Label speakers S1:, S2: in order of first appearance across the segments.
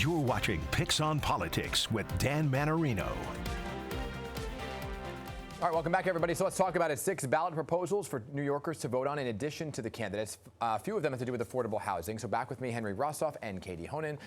S1: You're watching Picks on Politics with Dan Manarino.
S2: All right, welcome back, everybody. So let's talk about it. 6 ballot proposals for New Yorkers to vote on in addition to the candidates. A few of them have to do with affordable housing. So back with me, Henry Rossoff and Katie Honan.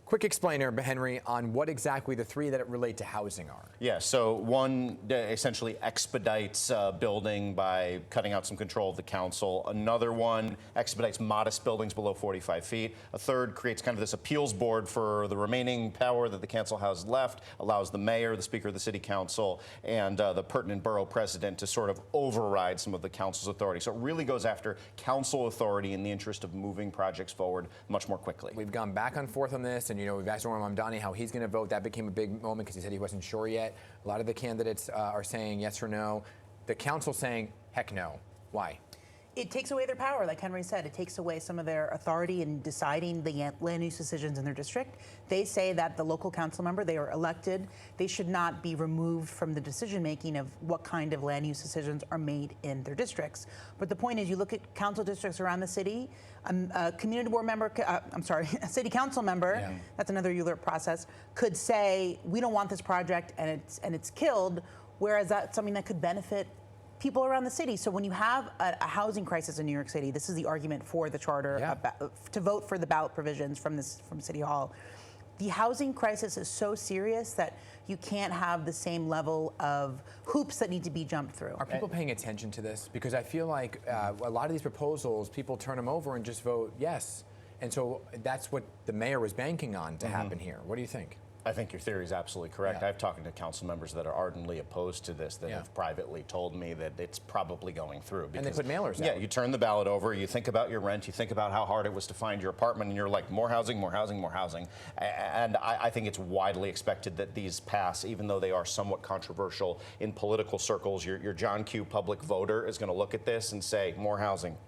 S2: Quick explainer, Henry, on what exactly the 3 that relate to housing are.
S3: Yeah, so one essentially expedites building by cutting out some control of the council. Another one expedites modest buildings below 45 feet. A third creates kind of this appeals board for the remaining power that the council has left, allows the mayor, the speaker of the city council, and the pertinent borough president to sort of override some of the council's authority. So it really goes after council authority in the interest of moving projects forward much more quickly.
S2: We've gone back and forth on this, and we've asked Norman Mamdani how he's going to vote. That became a big moment because he said he wasn't sure yet. A lot of the candidates are saying yes or no. The council saying heck no. Why?
S4: It takes away their power, like Henry said. It takes away some of their authority in deciding the land use decisions in their district. They say that the local council member, they are elected, they should not be removed from the decision-making of what kind of land use decisions are made in their districts. But the point is, you look at council districts around the city, a community board member, a city council member, that's another ULURP process, could say, we don't want this project and it's killed, whereas that's something that could benefit people around the city. So when you have a housing crisis in New York City, this is the argument for the charter to vote for the ballot provisions from City Hall. The housing crisis is so serious that you can't have the same level of hoops that need to be jumped through.
S2: Are people paying attention to this? Because I feel like a lot of these proposals, people turn them over and just vote yes. And so that's what the mayor was banking on to happen here. What do you think?
S3: I think your theory is absolutely correct. I've talked to council members that are ardently opposed to this that have privately told me that it's probably going through. Because,
S2: and they put mailers out.
S3: Yeah, you turn the ballot over, you think about your rent, you think about how hard it was to find your apartment, and you're like, more housing, more housing, more housing. And I think it's widely expected that these pass, even though they are somewhat controversial in political circles. Your John Q. public voter is going to look at this and say, more housing.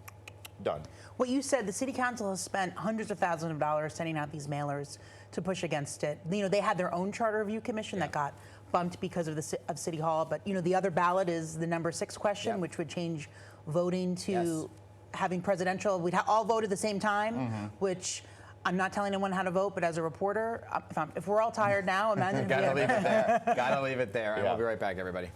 S3: Done.
S4: What you said, the city council has spent hundreds of thousands of dollars sending out these mailers to push against it. They had their own charter review commission that got bumped because of City Hall. But the other ballot is the number 6 question, which would change voting to having presidential. We'd all vote at the same time, which I'm not telling anyone how to vote, but as a reporter, if we're all tired now, imagine if
S2: Gotta leave it there. Gotta leave it there. And we'll be right back, everybody.